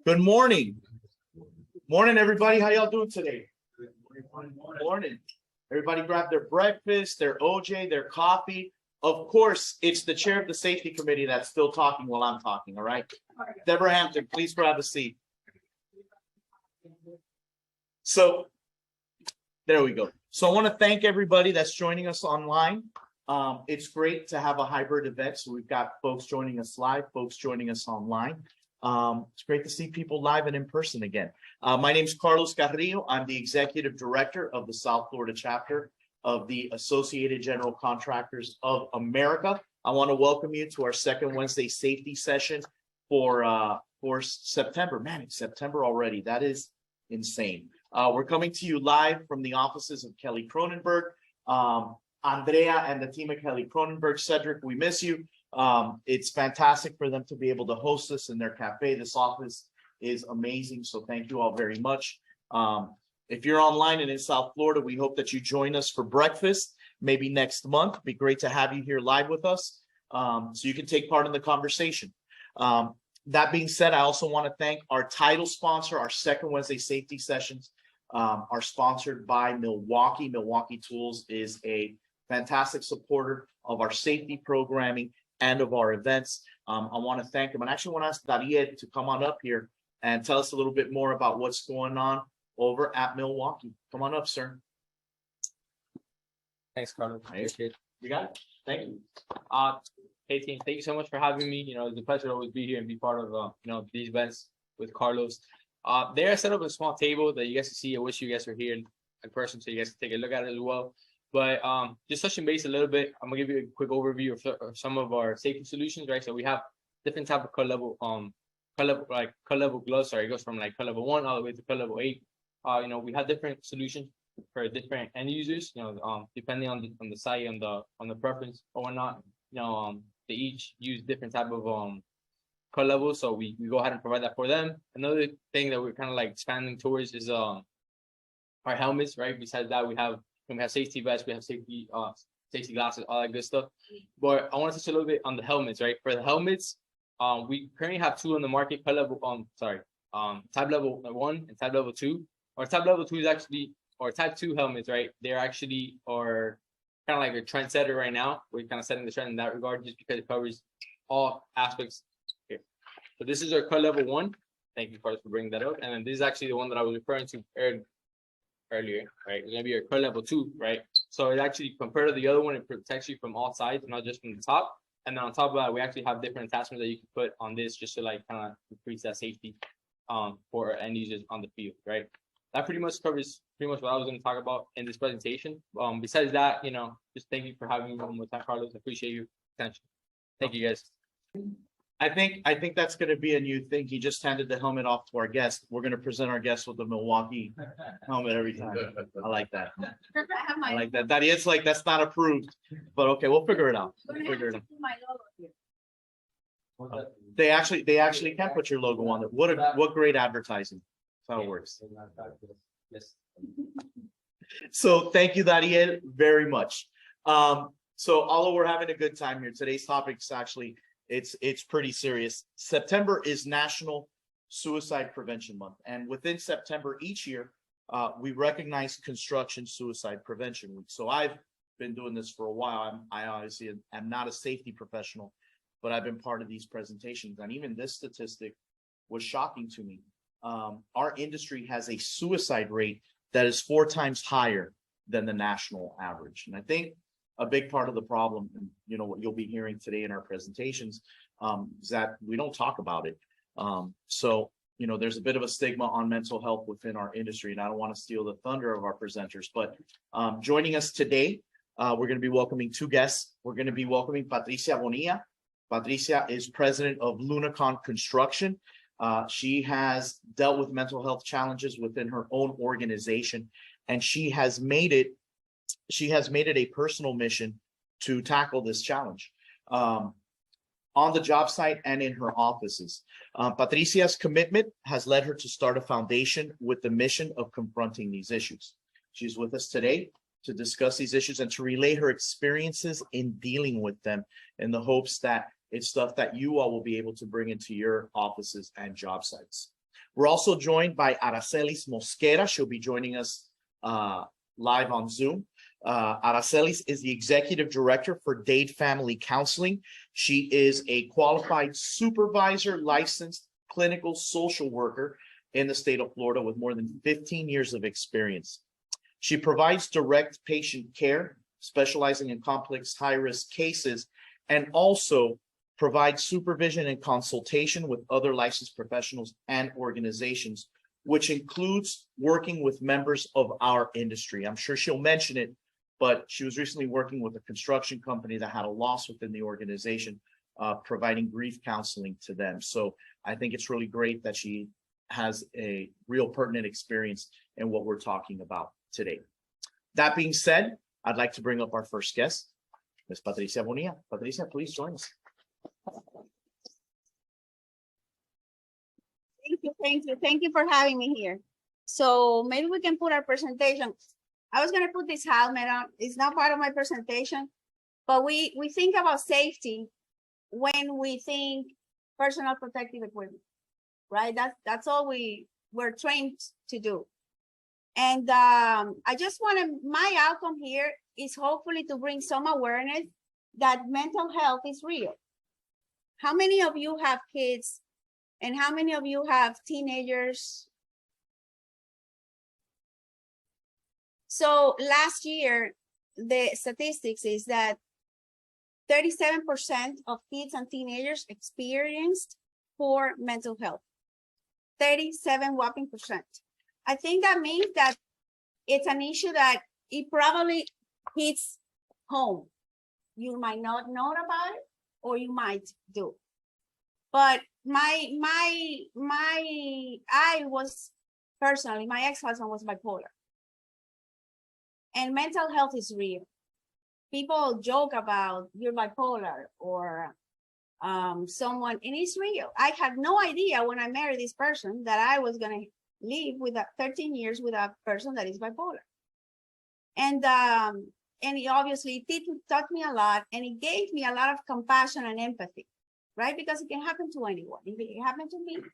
Good morning. Morning, everybody. How y'all doing today? Morning. Everybody grab their breakfast, their OJ, their coffee. Of course, it's the chair of the safety committee that's still talking while I'm talking, all right? Deborah Hampton, please grab a seat. So there we go. So I want to thank everybody that's joining us online. It's great to have a hybrid event. So we've got folks joining us live, folks joining us online. It's great to see people live and in person again. My name is Carlos Carrillo. I'm the executive director of the South Florida chapter of the Associated General Contractors of America. I want to welcome you to our second Wednesday safety session for September. Man, it's September already. That is insane. We're coming to you live from the offices of Kelly Cronenberg. Andrea and the team at Kelly Cronenberg. Cedric, we miss you. It's fantastic for them to be able to host us in their cafe. This office is amazing. So thank you all very much. If you're online and in South Florida, we hope that you join us for breakfast, maybe next month. It'd be great to have you here live with us so you can take part in the conversation. That being said, I also want to thank our title sponsor. Our second Wednesday safety sessions are sponsored by Milwaukee. Milwaukee Tools is a fantastic supporter of our safety programming and of our events. I want to thank him. And I actually want to ask Daria to come on up here and tell us a little bit more about what's going on over at Milwaukee. Come on up, sir. Thanks, Carlos. Appreciate it. You got it. Thank you. Hey team, thank you so much for having me. It's a pleasure to always be here and be part of these events with Carlos. There I set up a small table that you guys can see. I wish you guys were here in person so you guys can take a look at it as well. But just touching base a little bit, I'm gonna give you a quick overview of some of our safety solutions, right? So we have different type of cut level gloves. Sorry, it goes from like cut level 1 all the way to cut level 8. We have different solutions for different end users. Depending on the site and on the preference or whatnot. They each use different type of cut levels, so we go ahead and provide that for them. Another thing that we're kind of like expanding towards is our helmets, right? Besides that, we have safety vests, we have safety glasses, all that good stuff. But I want to touch a little bit on the helmets, right? For the helmets, we currently have 2 on the market. Type level 1 and type level 2. Our type level 2 is actually, or type 2 helmets, right? They're actually are kind of like a trendsetter right now. We're kind of setting the trend in that regard, just because it covers all aspects here. So this is our cut level 1. Thank you, Carlos, for bringing that up. And then this is actually the one that I was referring to earlier, right? It's gonna be your cut level 2, right? So it actually, compared to the other one, it protects you from all sides, not just from the top. And then on top of that, we actually have different attachments that you can put on this just to like kind of increase that safety for our end users on the field, right? That pretty much covers what I was going to talk about in this presentation. Besides that, just thank you for having me one more time, Carlos. I appreciate your attention. Thank you, guys. I think that's going to be a new thing. He just handed the helmet off to our guest. We're going to present our guest with the Milwaukee helmet every time. I like that. I like that. That is like, that's not approved, but okay, we'll figure it out. They actually can put your logo on it. What great advertising. That's how it works. Yes. So thank you, Dariel, very much. So although we're having a good time here, today's topic is actually, it's pretty serious. September is National Suicide Prevention Month. And within September each year, we recognize Construction Suicide Prevention Week. So I've been doing this for a while. I obviously am not a safety professional, but I've been part of these presentations. And even this statistic was shocking to me. Our industry has a suicide rate that is 4 times higher than the national average. And I think a big part of the problem, and what you'll be hearing today in our presentations, is that we don't talk about it. So there's a bit of a stigma on mental health within our industry, and I don't want to steal the thunder of our presenters, but joining us today, we're going to be welcoming 2 guests. We're going to be welcoming Patricia Bonilla. Patricia is president of Lunacon Construction. She has dealt with mental health challenges within her own organization, and she has made it a personal mission to tackle this challenge on the job site and in her offices. Patricia's commitment has led her to start a foundation with the mission of confronting these issues. She's with us today to discuss these issues and to relay her experiences in dealing with them, in the hopes that it's stuff that you all will be able to bring into your offices and job sites. We're also joined by Aracelis Mosquera. She'll be joining us live on Zoom. Aracelis is the Executive Director for Dade Family Counseling. She is a qualified supervisor, licensed clinical social worker in the state of Florida with more than 15 years of experience. She provides direct patient care, specializing in complex high-risk cases, and also provides supervision and consultation with other licensed professionals and organizations, which includes working with members of our industry. I'm sure she'll mention it, but she was recently working with a construction company that had a loss within the organization, providing grief counseling to them. So I think it's really great that she has a real pertinent experience in what we're talking about today. That being said, I'd like to bring up our first guest, Ms. Patricia Bonilla. Patricia, please join us. Thank you for having me here. So maybe we can put our presentation. I was gonna put this helmet on. It's not part of my presentation, but we think about safety when we think personal protective equipment, right? That's all we're trained to do. And I just my outcome here is hopefully to bring some awareness that mental health is real. How many of you have kids and how many of you have teenagers? So last year, the statistics is that 37% of kids and teenagers experienced poor mental health. 37 whopping percent. I think that means that it's an issue that it probably hits home. You might not know about it, or you might do. But my ex-husband was bipolar. And mental health is real. People joke about you're bipolar or someone, and it's real. I had no idea when I married this person that I was gonna live with 13 years with a person that is bipolar. And it obviously taught me a lot, and it gave me a lot of compassion and empathy, right? Because it can happen to anyone. If it happened to me, it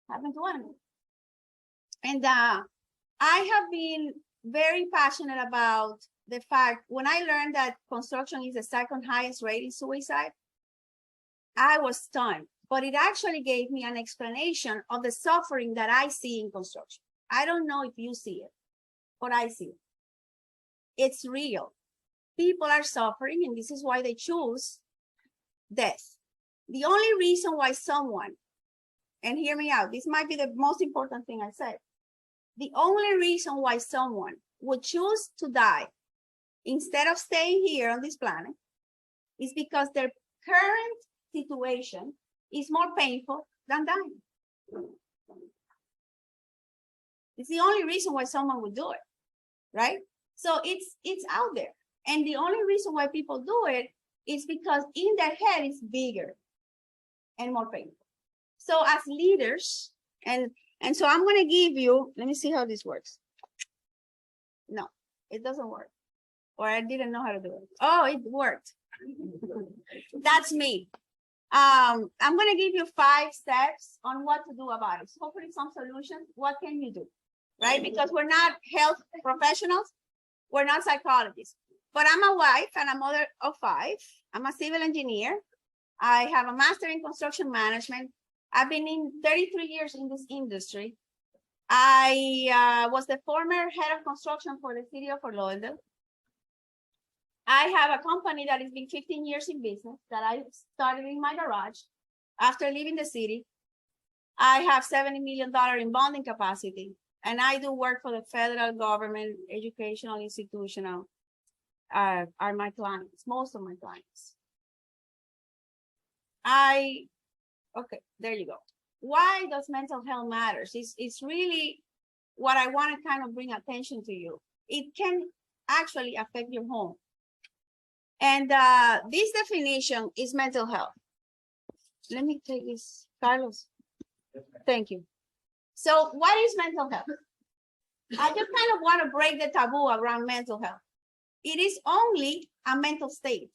happened to anyone. And I have been very passionate about the fact when I learned that construction is the second highest rate in suicide, I was stunned. But it actually gave me an explanation of the suffering that I see in construction. I don't know if you see it, but I see it. It's real. People are suffering, and this is why they choose death. The only reason why someone, and hear me out, this might be the most important thing I said. The only reason why someone would choose to die instead of staying here on this planet is because their current situation is more painful than dying. It's the only reason why someone would do it, right? So it's out there. And the only reason why people do it is because in their head it's bigger and more painful. So as leaders, and so I'm going to give you, let me see how this works. No, it doesn't work. Or I didn't know how to do it. Oh, it worked. That's me. I'm going to give you 5 steps on what to do about it. So hopefully some solutions. What can you do? Right? Because we're not health professionals. We're not psychologists. But I'm a wife and a mother of 5. I'm a civil engineer. I have a master in construction management. I've been in 33 years in this industry. I was the former head of construction for the city of Fort Lauderdale. I have a company that has been 15 years in business that I started in my garage after leaving the city. I have $70 million in bonding capacity, and I do work for the federal government, educational, institutional, are my clients, most of my clients. Okay, there you go. Why does mental health matters? It's really what I want to kind of bring attention to you. It can actually affect your home. And this definition is mental health. Let me take this, Carlos. Thank you. So what is mental health? I just kind of want to break the taboo around mental health. It is only a mental state.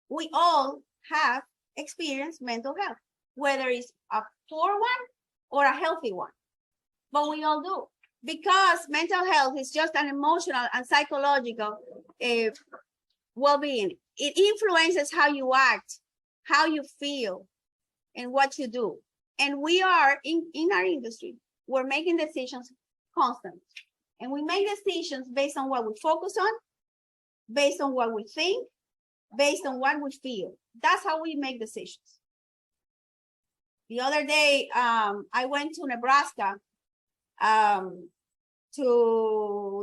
We all have experienced mental health, whether it's a poor one or a healthy one, but we all do, because mental health is just an emotional and psychological well-being. It influences how you act, how you feel, and what you do. And we are in our industry, we're making decisions constantly. And we make decisions based on what we focus on, based on what we think, based on what we feel. That's how we make decisions. The other day, I went to Nebraska to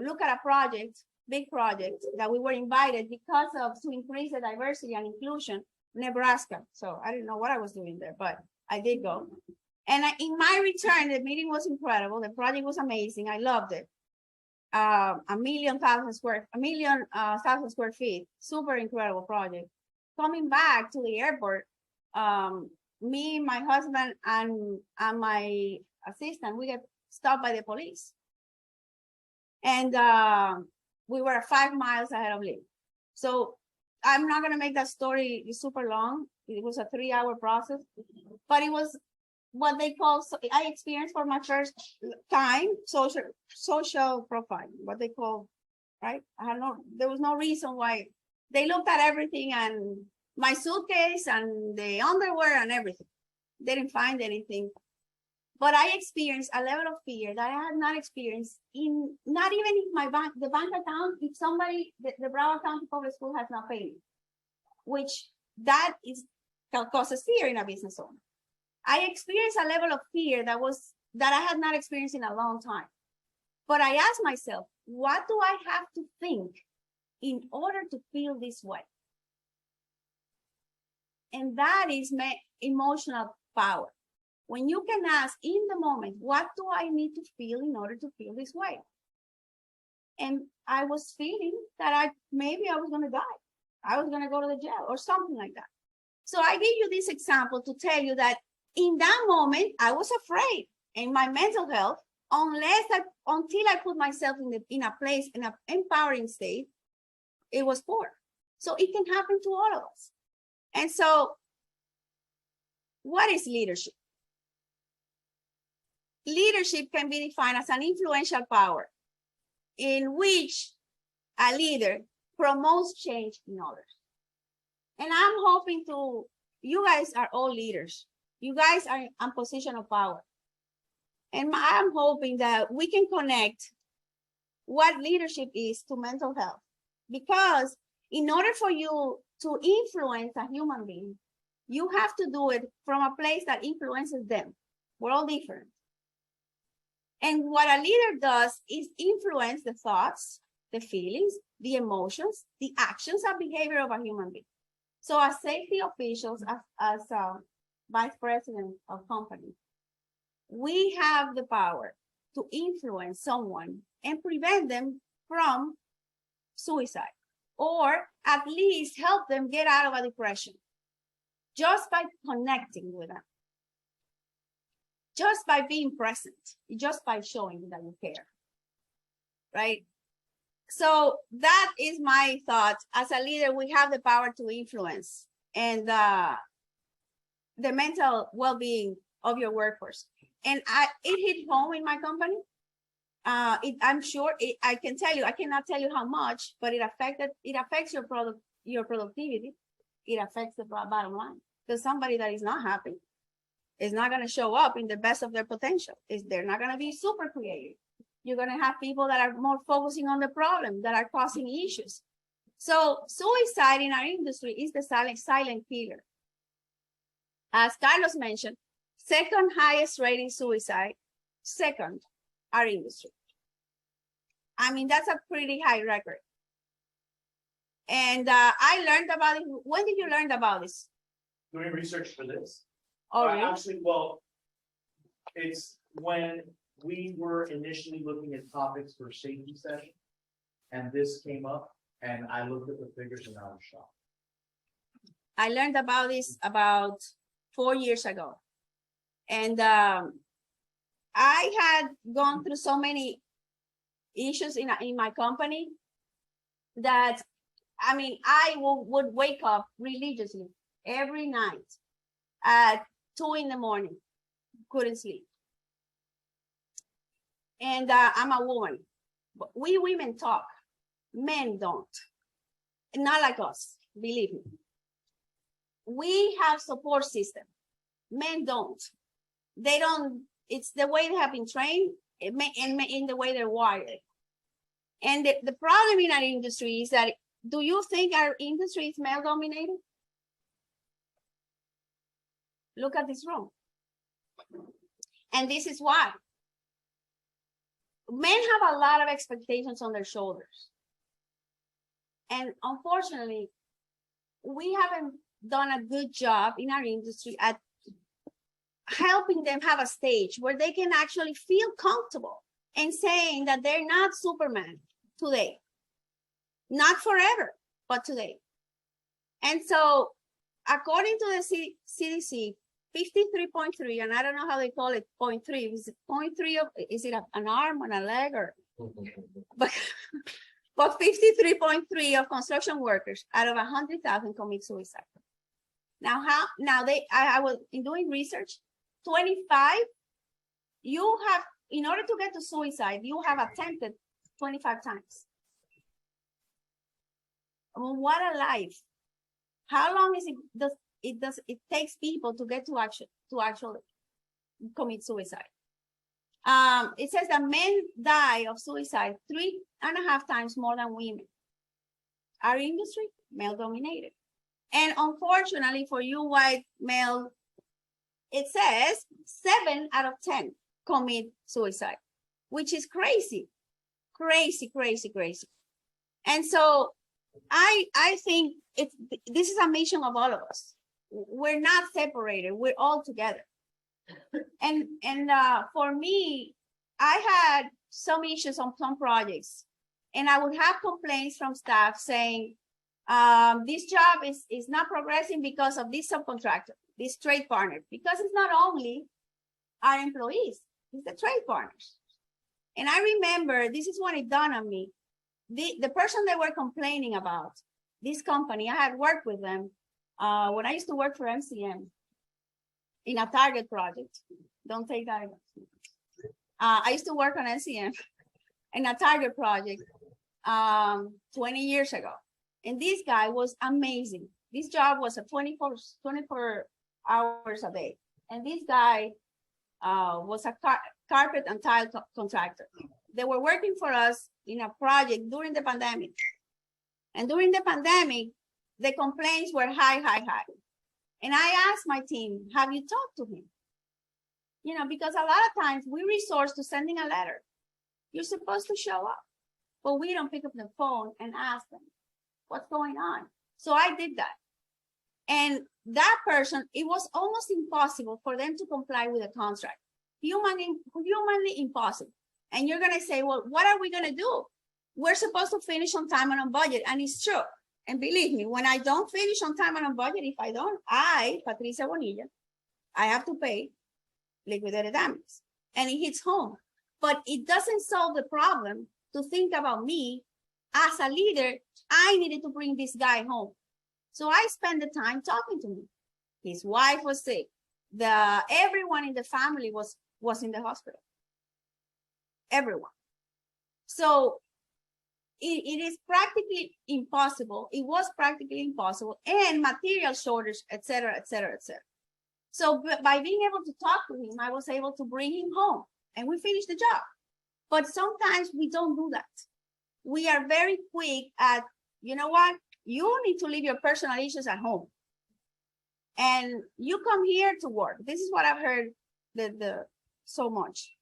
look at a project, big project that we were invited because of to increase the diversity and inclusion, Nebraska. So I didn't know what I was doing there, but I did go. And in my return, the meeting was incredible. The project was amazing. I loved it. 1,000,000 square feet, super incredible project. Coming back to the airport, me, my husband, and my assistant, we get stopped by the police. And we were 5 miles ahead of Lee. So I'm not gonna make that story super long. It was a 3-hour process, but it was what they call, I experienced for my first time, social profile, what they call, right? There was no reason why. They looked at everything and my suitcase and the underwear and everything. They didn't find anything. But I experienced a level of fear that I had not experienced in, not even in the bank account, if somebody, the Broward County Public School has not paid me, which that causes fear in a business owner. I experienced a level of fear that I had not experienced in a long time. But I asked myself, what do I have to think in order to feel this way? And that is my emotional power. When you can ask in the moment, what do I need to feel in order to feel this way? And I was feeling that maybe I was going to die. I was going to go to the jail or something like that. So I give you this example to tell you that in that moment, I was afraid in my mental health, until I put myself in a place, in an empowering state, it was poor. So it can happen to all of us. And so what is leadership? Leadership can be defined as an influential power in which a leader promotes change in others. And I'm hoping you guys are all leaders. You guys are in a position of power. And I'm hoping that we can connect what leadership is to mental health. Because in order for you to influence a human being, you have to do it from a place that influences them. We're all different. And what a leader does is influence the thoughts, the feelings, the emotions, the actions and behavior of a human being. So as safety officials, as vice president of company, we have the power to influence someone and prevent them from suicide, or at least help them get out of a depression just by connecting with them, just by being present, just by showing that you care, right? So that is my thought. As a leader, we have the power to influence and the mental well-being of your workforce. And it hit home in my company. I'm sure I can tell you, I cannot tell you how much, but it affects your productivity. It affects the bottom line. Because somebody that is not happy is not going to show up in the best of their potential. They're not going to be super creative. You're going to have people that are more focusing on the problem, that are causing issues. So suicide in our industry is the silent killer. As Carlos mentioned, second highest rating suicide, second, our industry. I mean, that's a pretty high record. And I learned about it. When did you learn about this? Doing research for this. Oh, really? Actually, well, it's when we were initially looking at topics for safety session, and this came up, and I looked at the figures and I was shocked. I learned about this about 4 years ago. And I had gone through so many issues in my company that, I mean, I would wake up religiously every night at 2 in the morning, couldn't sleep. And I'm a woman. But we women talk, men don't. Not like us, believe me. We have support system. Men don't. They don't. It's the way they have been trained, and in the way they're wired. And the problem in our industry is that, do you think our industry is male dominated? Look at this room. And this is why. Men have a lot of expectations on their shoulders. And unfortunately, we haven't done a good job in our industry at helping them have a stage where they can actually feel comfortable and saying that they're not Superman today. Not forever, but today. And so, according to the CDC, 53.3, and I don't know how they call it, 0.3. Is it 0.3 of, is it an arm and a leg, or? But 53.3 of construction workers out of 100,000 commit suicide. Now, I was in doing research, 25, you have, in order to get to suicide, you have attempted 25 times. I mean, what a life. How long is it takes people to get to actually commit suicide. It says that men die of suicide 3.5 times more than women. Our industry, male dominated. And unfortunately for you white male, it says 7 out of 10 commit suicide, which is crazy, crazy, crazy, crazy. And so I think this is a mission of all of us. We're not separated, we're all together. And for me, I had some issues on some projects, and I would have complaints from staff saying, this job is not progressing because of this subcontractor, this trade partner, because it's not only our employees, it's the trade partners. And I remember, this is when it dawned on me, the person they were complaining about, this company, I had worked with them when I used to work for MCM in a Target project. Don't take that. I used to work on MCM in a Target project 20 years ago. And this guy was amazing. This job was a 24 hours a day. And this guy was a carpet and tile contractor. They were working for us in a project during the pandemic. And during the pandemic, the complaints were high. And I asked my team, have you talked to him? You know, because a lot of times we resort to sending a letter. You're supposed to show up, but we don't pick up the phone and ask them what's going on. So I did that. And that person, it was almost impossible for them to comply with the contract. Humanly impossible. And you're going to say, well, what are we going to do? We're supposed to finish on time and on budget. And it's true. And believe me, when I don't finish on time and on budget, if I don't, Patricia Bonilla, I have to pay liquidated damages. And it hits home. But it doesn't solve the problem to think about me as a leader. I needed to bring this guy home. So I spent the time talking to him. His wife was sick. Everyone in the family was in the hospital. Everyone. So it is practically impossible. It was practically impossible, and material shortage, et cetera, et cetera, et cetera. So by being able to talk to him, I was able to bring him home, and we finished the job. But sometimes we don't do that. We are very quick at, you know what? You need to leave your personal issues at home. And you come here to work. This is what I've heard so much.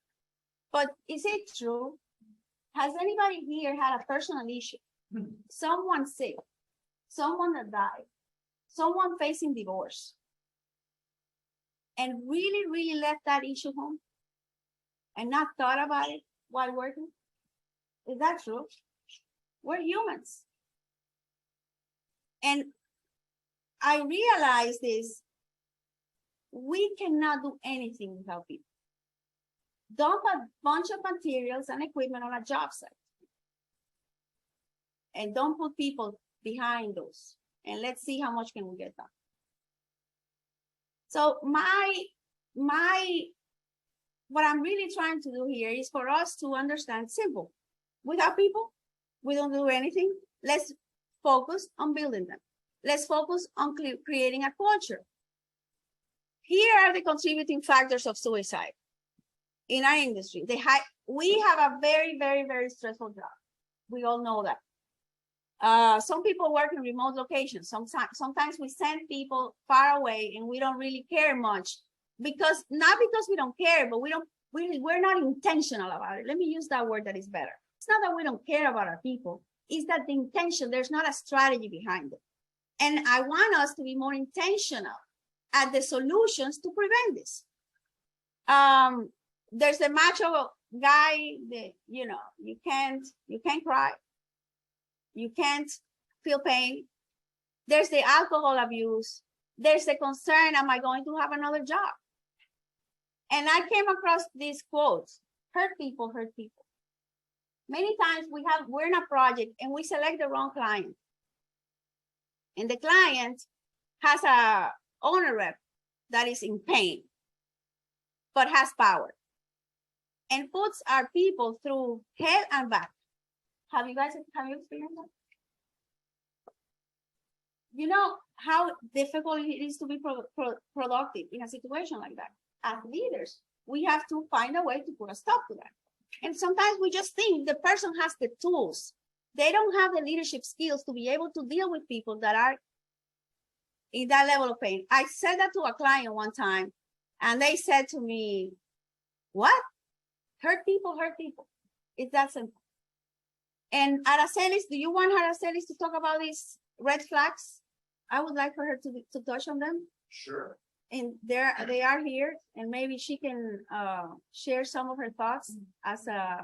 But is it true? Has anybody here had a personal issue? Someone sick, someone that died, someone facing divorce, and really, really left that issue home and not thought about it while working? Is that true? We're humans. And I realize this, we cannot do anything without people. Dump a bunch of materials and equipment on a job site. And don't put people behind those. And let's see how much can we get done. what I'm really trying to do here is for us to understand simple. Without people, we don't do anything. Let's focus on building them. Let's focus on creating a culture. Here are the contributing factors of suicide in our industry. We have a very, very, very stressful job. We all know that. Some people work in remote locations. Sometimes we send people far away and we don't really care much not because we don't care, but we're not intentional about it. Let me use that word that is better. It's not that we don't care about our people. It's that the intention, there's not a strategy behind it. And I want us to be more intentional at the solutions to prevent this. There's a macho guy that, you can't cry. You can't feel pain. There's the alcohol abuse. There's the concern, am I going to have another job? And I came across these quotes, hurt people, hurt people. Many times we're in a project and we select the wrong client. And the client has a owner rep that is in pain, but has power and puts our people through hell and back. Have you experienced that? You know how difficult it is to be productive in a situation like that. As leaders, we have to find a way to put a stop to that. And sometimes we just think the person has the tools. They don't have the leadership skills to be able to deal with people that are in that level of pain. I said that to a client one time, and they said to me, what? Hurt people, hurt people. It's that simple. And Aracelis, do you want Aracelis to talk about these red flags? I would like for her to touch on them. Sure. And they are here, and maybe she can share some of her thoughts as a.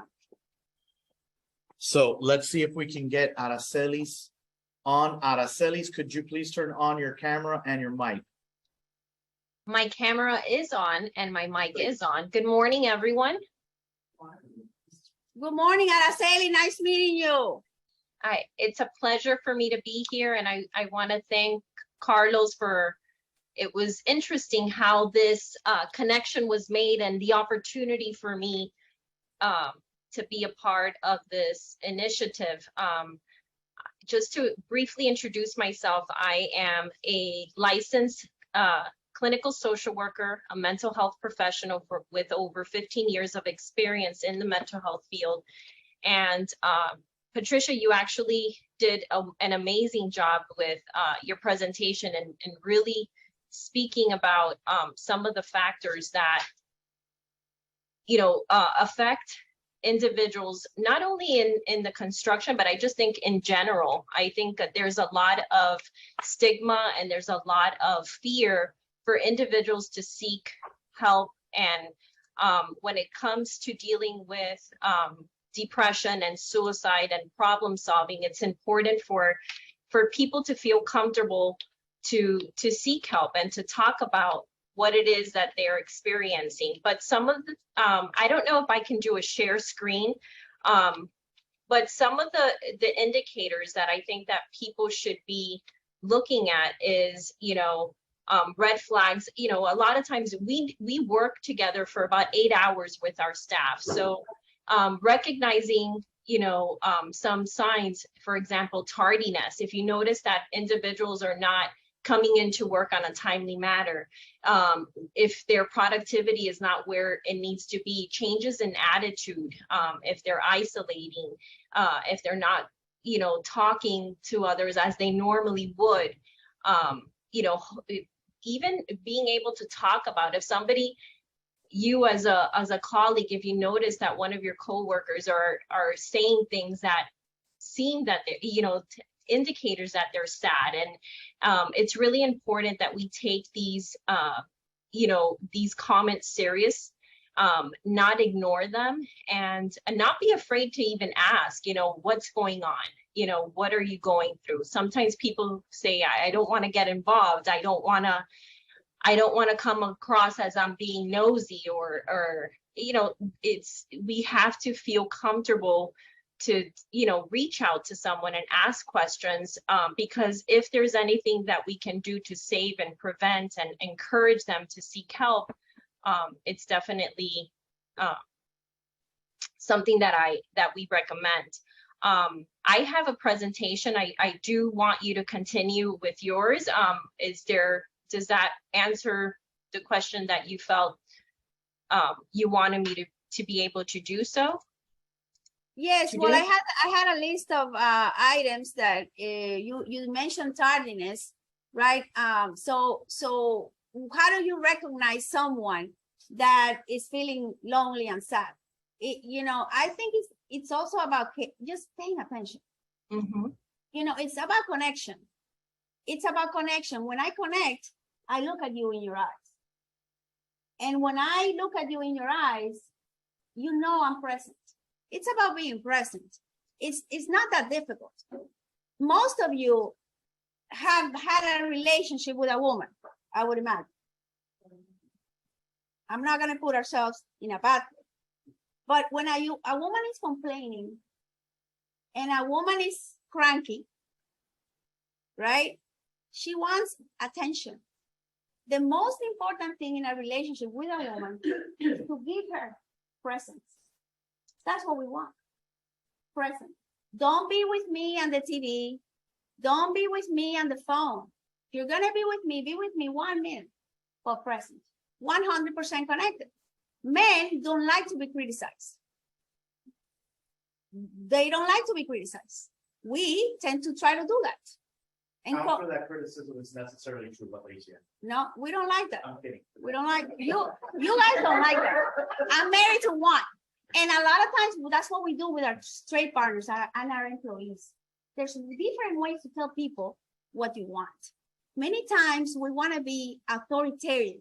So let's see if we can get Aracelis on. Aracelis, could you please turn on your camera and your mic? My camera is on and my mic is on. Good morning, everyone. Good morning, Araceli. Nice meeting you. It's a pleasure for me to be here, and I want to thank Carlos for. It was interesting how this connection was made and the opportunity for me to be a part of this initiative. Just to briefly introduce myself, I am a licensed clinical social worker, a mental health professional with over 15 years of experience in the mental health field. And Patricia, you actually did an amazing job with your presentation and really speaking about some of the factors that affect individuals, not only in the construction, but I just think in general. I think that there's a lot of stigma and there's a lot of fear for individuals to seek help. And when it comes to dealing with depression and suicide and problem solving, it's important for people to feel comfortable to seek help and to talk about what it is that they're experiencing. But some of the, I don't know if I can do a share screen, but some of the indicators that I think that people should be looking at is, red flags. A lot of times we work together for about 8 hours with our staff. So recognizing some signs, for example, tardiness. If you notice that individuals are not coming into work on a timely manner, if their productivity is not where it needs to be, changes in attitude, if they're isolating, if they're not, talking to others as they normally would, even being able to talk about if somebody, you as a colleague, if you notice that one of your coworkers are saying things that seem that indicators that they're sad, and it's really important that we take these these comments serious, not ignore them, and not be afraid to even ask, what's going on, what are you going through? Sometimes people say, I don't want to get involved, I don't want to come across as I'm being nosy, or we have to feel comfortable to reach out to someone and ask questions, because if there's anything that we can do to save and prevent and encourage them to seek help, it's definitely something that we recommend. I have a presentation. I do want you to continue with yours. Does that answer the question that you felt you wanted me to be able to do so? Yes, well, I had a list of items that you mentioned tardiness, right? So how do you recognize someone that is feeling lonely and sad? I think it's also about just paying attention. Mm-hmm. It's about connection. It's about connection. When I connect, I look at you in your eyes. And when I look at you in your eyes, I'm present. It's about being present. It's not that difficult. Most of you have had a relationship with a woman, I would imagine. I'm not going to put ourselves in a bad place. But when a woman is complaining and a woman is cranky, right? She wants attention. The most important thing in a relationship with a woman is to give her presence. That's what we want. Present. Don't be with me on the TV. Don't be with me on the phone. If you're going to be with me 1 minute for present. 100% connected. Men don't like to be criticized. They don't like to be criticized. We tend to try to do that. And Not for that criticism is necessarily true, Patricia. no, we don't like that. I'm kidding. We don't like you guys don't like that. I'm married to one. And a lot of times that's what we do with our straight partners and our employees. There's different ways to tell people what you want. Many times we want to be authoritarian,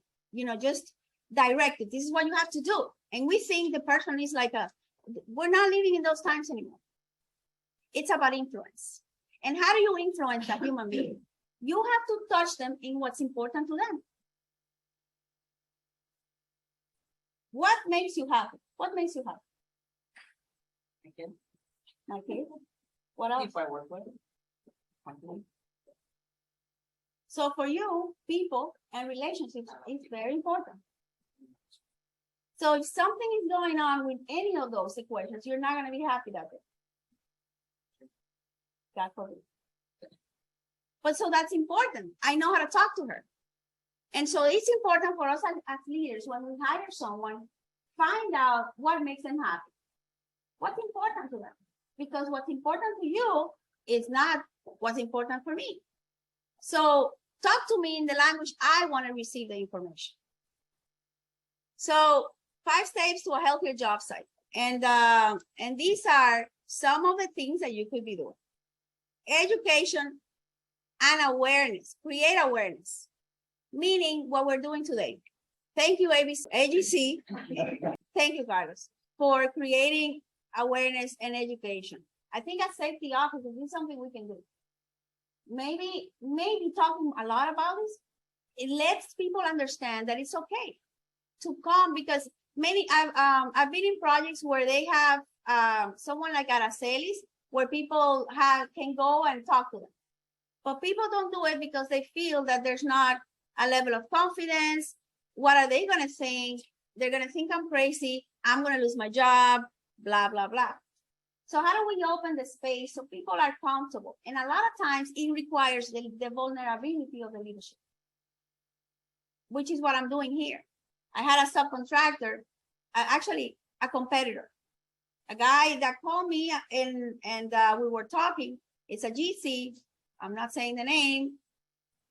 just directed. This is what you have to do. And we think the person is like we're not living in those times anymore. It's about influence. And how do you influence a human being? You have to touch them in what's important to them. What makes you happy? What makes you happy? My kid. What else? If I work with So for you, people and relationships is very important. So if something is going on with any of those equations, you're not going to be happy that day. God forbid. But so that's important. I know how to talk to her. And so it's important for us as leaders, when we hire someone, find out what makes them happy. What's important to them? Because what's important to you is not what's important for me. So talk to me in the language I want to receive the information. So 5 steps to a healthier job site. And these are some of the things that you could be doing. Education and awareness. Create awareness. Meaning what we're doing today. Thank you, AGC. Thank you, Carlos, for creating awareness and education. I think as safety officers, this is something we can do. Maybe talking a lot about this, it lets people understand that it's okay to come, because I've been in projects where they have someone like Aracelis, where people can go and talk to them. But people don't do it because they feel that there's not a level of confidence. What are they going to think? They're going to think I'm crazy. I'm going to lose my job, blah, blah, blah. So how do we open the space so people are comfortable? And a lot of times it requires the vulnerability of the leadership, which is what I'm doing here. I had a subcontractor, actually a competitor, a guy that called me and we were talking. It's a GC. I'm not saying the name.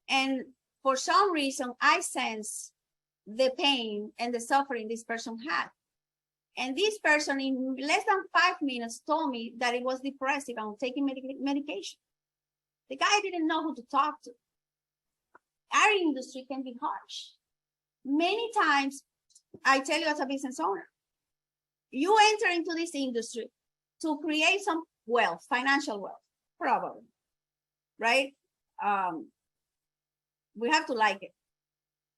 And for some reason, I sense the pain and the suffering this person had. And this person in less than 5 minutes told me that it was depressive and taking medication. The guy didn't know who to talk to. Our industry can be harsh. Many times, I tell you as a business owner, you enter into this industry to create some wealth, financial wealth, probably, right? We have to like it,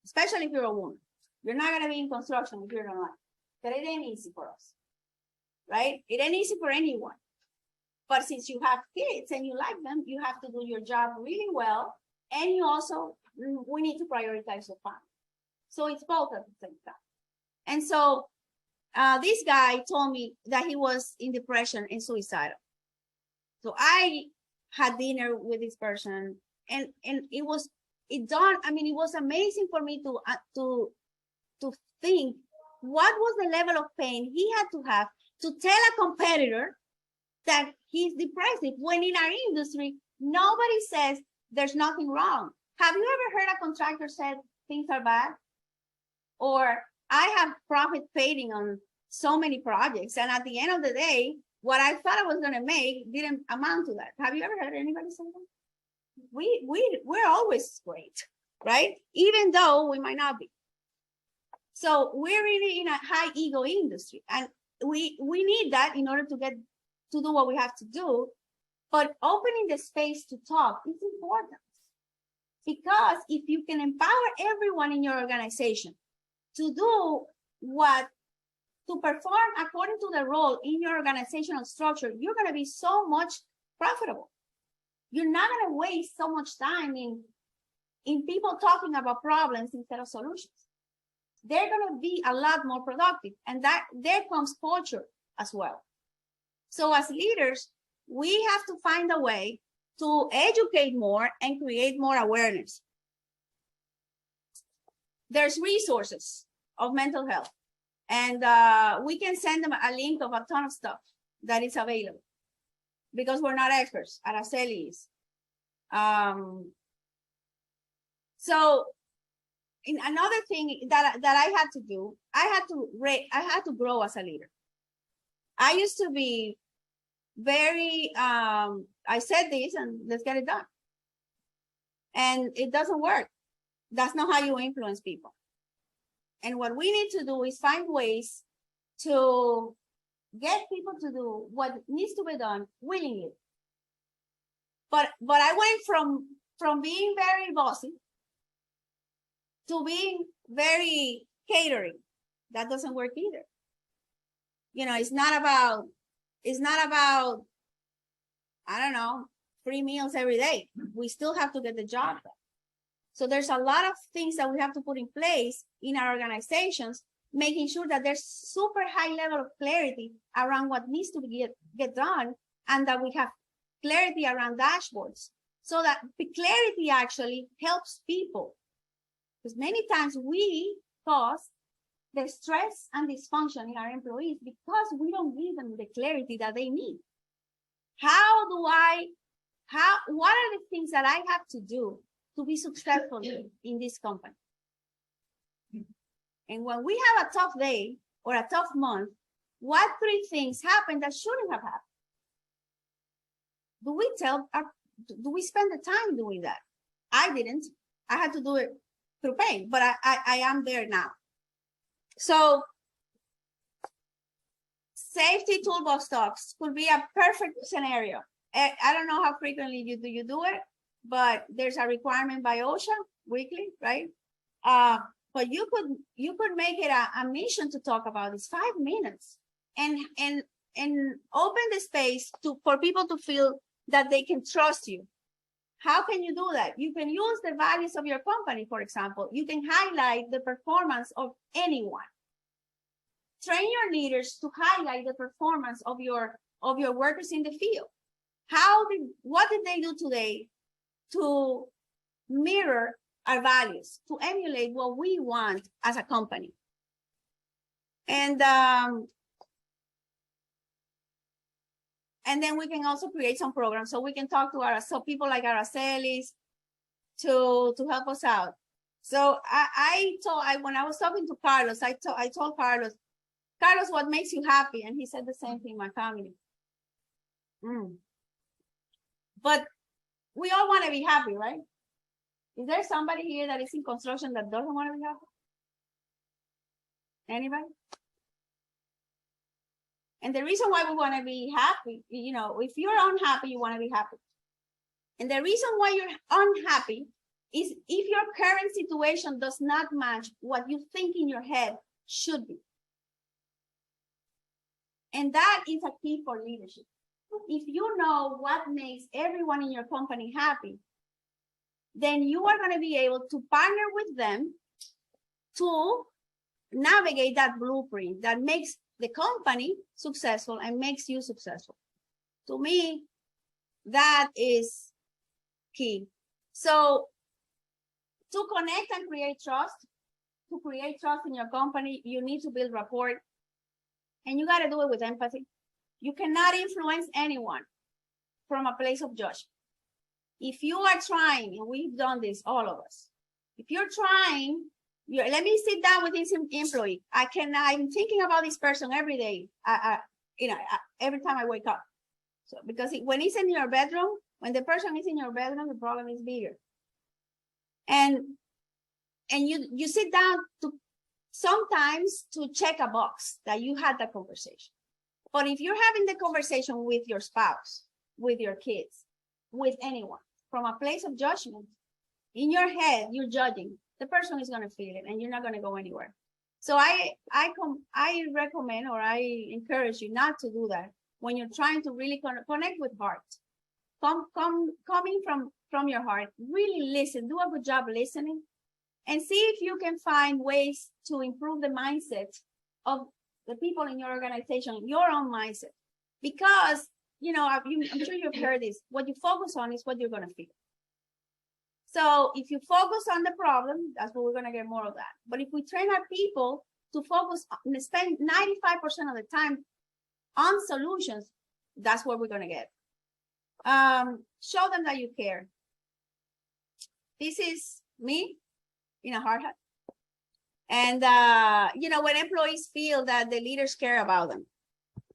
especially if you're a woman. You're not going to be in construction if you don't like it. But it ain't easy for us, right? It ain't easy for anyone. But since you have kids and you like them, you have to do your job really well. And you also, we need to prioritize your family. So it's both at the same time. And so this guy told me that he was in depression and suicidal. So I had dinner with this person, and it was amazing for me to think what was the level of pain he had to have to tell a competitor that he's depressive, when in our industry nobody says there's nothing wrong. Have you ever heard a contractor say things are bad? Or I have profit fading on so many projects, and at the end of the day, what I thought I was going to make didn't amount to that. Have you ever heard anybody say that? We're always great, right? Even though we might not be. So we're really in a high ego industry, and we need that in order to do what we have to do. But opening the space to talk is important, because if you can empower everyone in your organization to do to perform according to the role in your organizational structure, you're going to be so much profitable. You're not going to waste so much time in people talking about problems instead of solutions. They're going to be a lot more productive, and that there comes culture as well. So as leaders, we have to find a way to educate more and create more awareness. There's resources of mental health, and we can send them a link of a ton of stuff that is available, because we're not experts. Araceli is. So in another thing that I had to do, I had to grow as a leader. I used to be very, I said this and let's get it done. And it doesn't work. That's not how you influence people. And what we need to do is find ways to get people to do what needs to be done willingly. But I went from being very bossy to being very catering. That doesn't work either. You know, it's not about, I don't know, free meals every day. We still have to get the job done. So there's a lot of things that we have to put in place in our organizations, making sure that there's super high level of clarity around what needs to get done, and that we have clarity around dashboards, so that the clarity actually helps people. Because many times we cause the stress and dysfunction in our employees because we don't give them the clarity that they need. What are the things that I have to do to be successful in this company? And when we have a tough day or a tough month, what 3 things happen that shouldn't have happened? Do we spend the time doing that? I didn't. I had to do it through pain, but I am there now. So safety toolbox talks could be a perfect scenario. I don't know how frequently you do it, but there's a requirement by OSHA weekly, right? But you could make it a mission to talk about this 5 minutes and open the space for people to feel that they can trust you. How can you do that? You can use the values of your company, for example. You can highlight the performance of anyone. Train your leaders to highlight the performance of your workers in the field. What did they do today to mirror our values, to emulate what we want as a company? And then we can also create some programs, so we can talk to people like Aracelis to help us out. So when I was talking to Carlos, I told Carlos, what makes you happy? And he said the same thing, my family. But we all want to be happy, right? Is there somebody here that is in construction that doesn't want to be happy? Anybody? And the reason why we want to be happy, you know, if you're unhappy, you want to be happy. And the reason why you're unhappy is if your current situation does not match what you think in your head should be. And that is a key for leadership. If you know what makes everyone in your company happy, then you are going to be able to partner with them to navigate that blueprint that makes the company successful and makes you successful. To me, that is key. So to connect and create trust, in your company, you need to build rapport, and you got to do it with empathy. You cannot influence anyone from a place of judgment. If you are trying, and we've done this, all of us, if you're trying, let me sit down with this employee. I'm thinking about this person every day. Every time I wake up. So because when it's in your bedroom, when the person is in your bedroom, the problem is bigger. And you sit down to sometimes to check a box that you had that conversation. But if you're having the conversation with your spouse, with your kids, with anyone, from a place of judgment, in your head, you're judging. The person is going to feel it, and you're not going to go anywhere. So I recommend, or I encourage you not to do that when you're trying to really connect with heart. Coming from your heart, really listen, do a good job listening, and see if you can find ways to improve the mindset of the people in your organization, your own mindset. Because, I'm sure you've heard this, what you focus on is what you're going to feel. So if you focus on the problem, that's what we're going to get more of that. But if we train our people to focus and spend 95% of the time on solutions, that's what we're going to get. Show them that you care. This is me in a hard hat. And, when employees feel that the leaders care about them,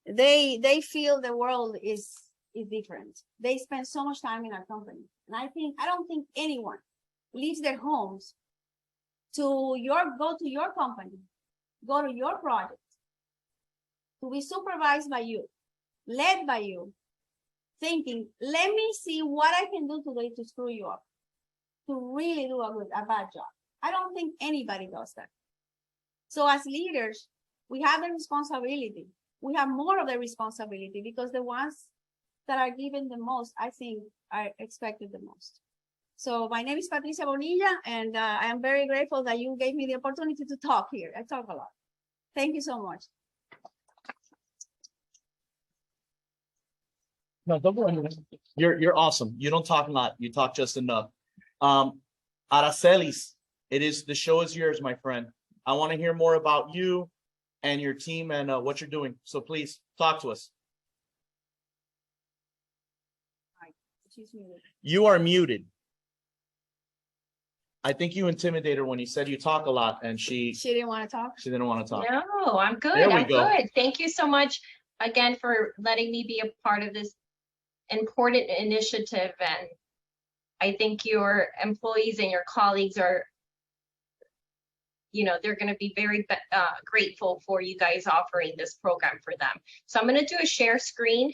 they feel the world is different. They spend so much time in our company. And I don't think anyone leaves their homes to go to your company, go to your project, to be supervised by you, led by you, thinking, let me see what I can do today to screw you up, to really do a bad job. I don't think anybody does that. So as leaders, we have the responsibility. We have more of the responsibility because the ones that are given the most, I think, are expected the most. So my name is Patricia Bonilla, and I am very grateful that you gave me the opportunity to talk here. I talk a lot. Thank you so much. No, don't go anywhere. You're awesome. You don't talk a lot. You talk just enough. Aracelis, the show is yours, my friend. I want to hear more about you and your team and what you're doing. So please talk to us. She's muted. You are muted. I think you intimidated her when you said you talk a lot, and she didn't want to talk. She didn't want to talk. No, I'm good. There we I'm go. good. Thank you so much again for letting me be a part of this important initiative. And I think your employees and your colleagues are, they're going to be very grateful for you guys offering this program for them. So I'm going to do a share screen.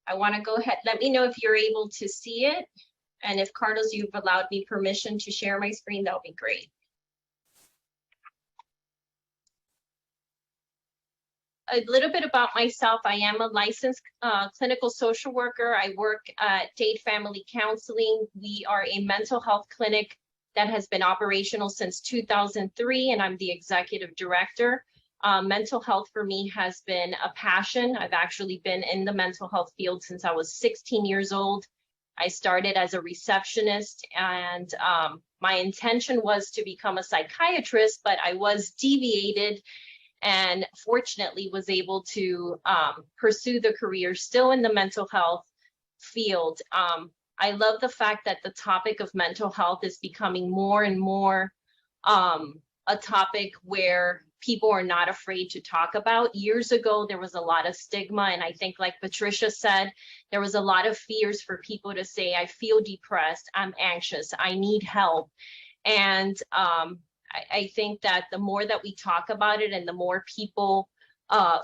I want to go ahead. Let me know if you're able to see it. And if Carlos, you've allowed me permission to share my screen, that would be great. A little bit about myself. I am a licensed clinical social worker. I work at Dade Family Counseling. We are a mental health clinic that has been operational since 2003, and I'm the executive director. Mental health for me has been a passion. I've actually been in the mental health field since I was 16 years old. I started as a receptionist, and my intention was to become a psychiatrist, but I was deviated and fortunately was able to pursue the career still in the mental health field. I love the fact that the topic of mental health is becoming more and more a topic where people are not afraid to talk about. Years ago, there was a lot of stigma. And I think, like Patricia said, there was a lot of fears for people to say, I feel depressed, I'm anxious, I need help. And I think that the more that we talk about it and the more people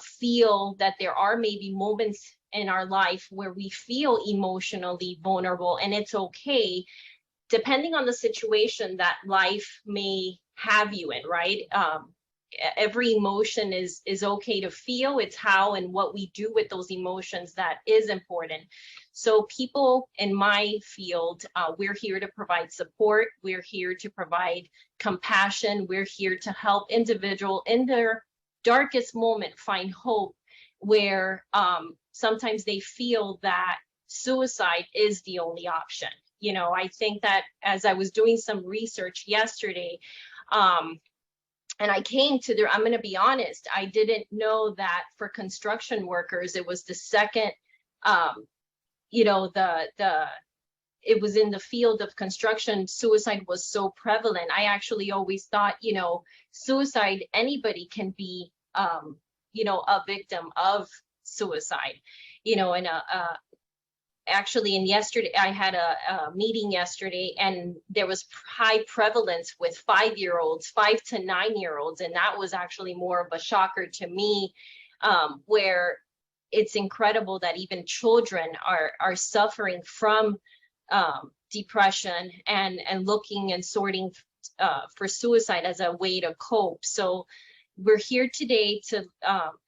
feel that there are maybe moments in our life where we feel emotionally vulnerable, and it's okay, depending on the situation that life may have you in, right? Every emotion is okay to feel. It's how and what we do with those emotions that is important. So people in my field, we're here to provide support. We're here to provide compassion. We're here to help individual in their darkest moment find hope, where sometimes they feel that suicide is the only option. You know, I think that as I was doing some research yesterday, and I came to there, I'm going to be honest, I didn't know that for construction workers, it was the second, you know, it was in the field of construction, suicide was so prevalent. I actually always thought, you know, suicide, anybody can be, you know, a victim of suicide, you know, and actually in yesterday, I had a meeting yesterday, and there was high prevalence with 5-year-olds, 5 to 9-year-olds. And that was actually more of a shocker to me, where it's incredible that even children are suffering from depression and looking and sorting for suicide as a way to cope. So we're here today to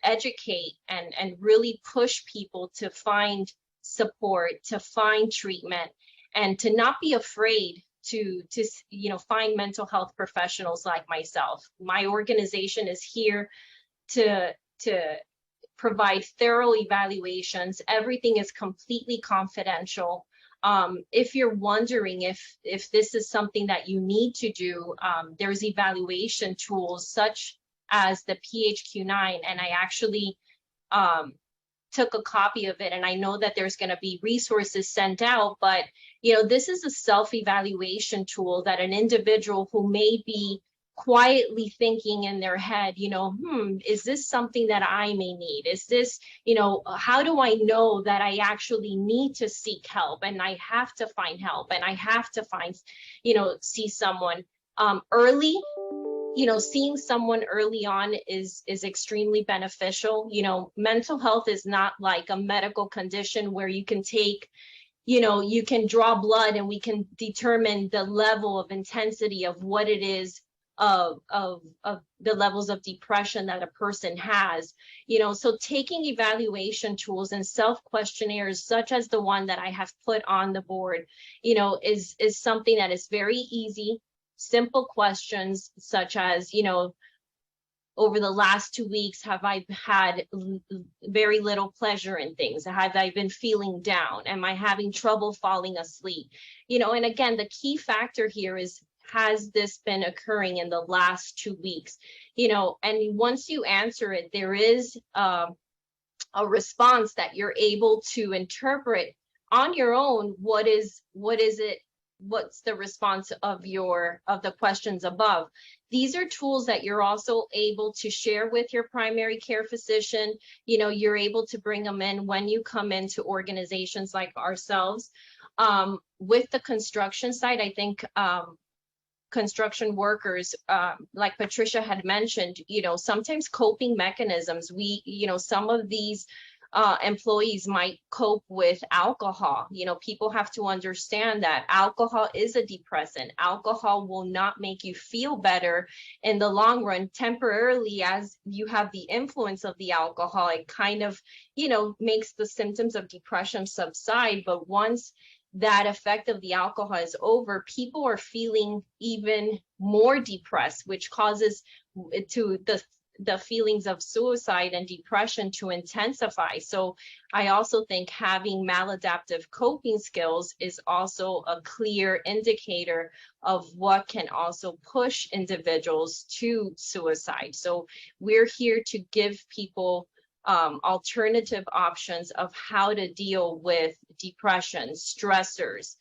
educate and really push people to find support, to find treatment, and to not be afraid to you know, find mental health professionals like myself. My organization is here to provide thorough evaluations. Everything is completely confidential. If you're wondering if this is something that you need to do, there's evaluation tools such as the PHQ-9, and I actually took a copy of it, and I know that there's going to be resources sent out, but you know, this is a self-evaluation tool that an individual who may be quietly thinking in their head, you know, is this something that I may need? Is this, you know, how do I know that I actually need to seek help, and I have to find help, and I have to find, you know, see someone early? You know, seeing someone early on is extremely beneficial. You know, mental health is not like a medical condition where you can take, you know, you can draw blood and we can determine the level of intensity of what it is of the levels of depression that a person has. You know, so taking evaluation tools and self-questionnaires such as the one that I have put on the board, you know, is something that is very easy. Simple questions such as, you know, over the last 2 weeks, have I had very little pleasure in things? Have I been feeling down? Am I having trouble falling asleep? You know, and again, the key factor here is, has this been occurring in the last 2 weeks? You know, and once you answer it, there is a response that you're able to interpret on your own. What is it? What's the response of the questions above? These are tools that you're also able to share with your primary care physician. You know, you're able to bring them in when you come into organizations like ourselves. With the construction side, I think construction workers, like Patricia had mentioned, you know, sometimes coping mechanisms, you know, some of these employees might cope with alcohol. You know, people have to understand that alcohol is a depressant. Alcohol will not make you feel better in the long run. Temporarily, as you have the influence of the alcohol, it kind of, you know, makes the symptoms of depression subside. But once that effect of the alcohol is over, people are feeling even more depressed, which causes to the feelings of suicide and depression to intensify. So I also think having maladaptive coping skills is also a clear indicator of what can also push individuals to suicide. So we're here to give people alternative options of how to deal with depression, stressors.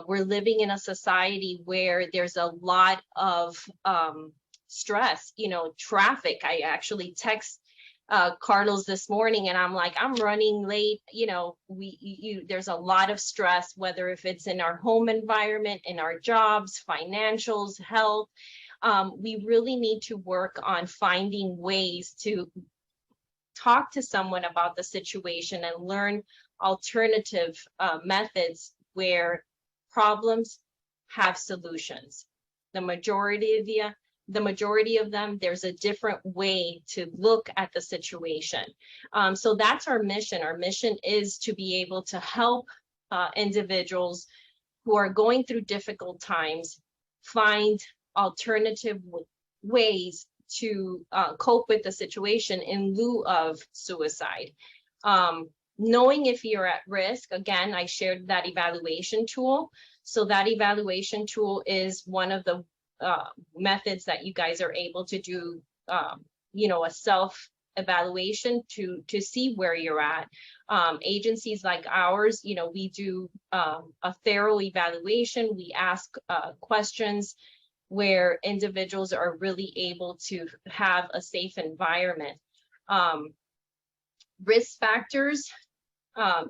We're living in a society where there's a lot of stress, you know, traffic. I actually text Carlos this morning and I'm like, I'm running late. You know, there's a lot of stress, whether if it's in our home environment, in our jobs, financials, health. We really need to work on finding ways to talk to someone about the situation and learn alternative methods where problems have solutions. The majority of them, there's a different way to look at the situation. So that's our mission. Our mission is to be able to help individuals who are going through difficult times find alternative ways to cope with the situation in lieu of suicide. Knowing if you're at risk, again, I shared that evaluation tool. So that evaluation tool is one of the methods that you guys are able to do, a self-evaluation to see where you're at. Agencies like ours, we do a thorough evaluation. We ask questions where individuals are really able to have a safe environment. Risk factors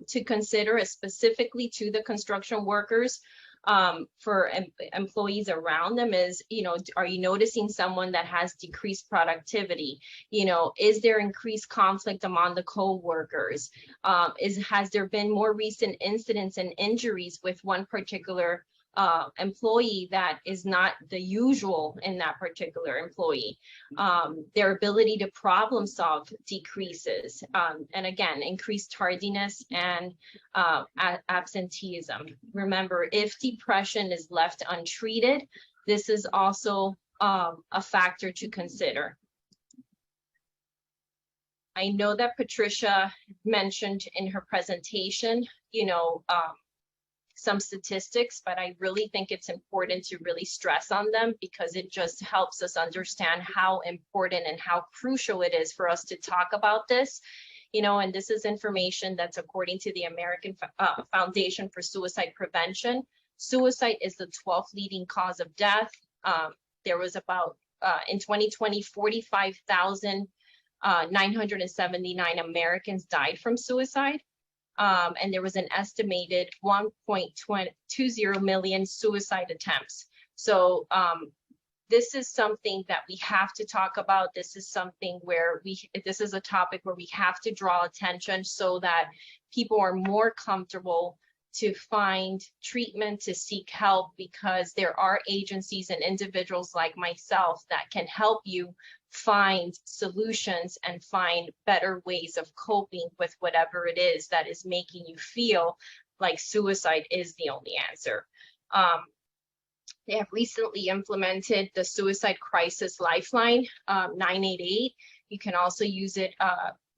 to consider specifically to the construction workers for employees around them is, are you noticing someone that has decreased productivity? Is there increased conflict among the co-workers? Has there been more recent incidents and injuries with one particular employee that is not the usual in that particular employee? Their ability to problem solve decreases, and again, increased tardiness and absenteeism. Remember, if depression is left untreated, this is also a factor to consider. I know that Patricia mentioned in her presentation, some statistics, but I really think it's important to really stress on them because it just helps us understand how important and how crucial it is for us to talk about this. And this is information that's according to the American Foundation for Suicide Prevention. Suicide is the 12th leading cause of death. There was about, in 2020, 45,979 Americans died from suicide. And there was an estimated 1.20 million suicide attempts. So this is something that we have to talk about. This is something where this is a topic where we have to draw attention so that people are more comfortable to find treatment, to seek help, because there are agencies and individuals like myself that can help you find solutions and find better ways of coping with whatever it is that is making you feel like suicide is the only answer. They have recently implemented the Suicide Crisis Lifeline 988. You can also use it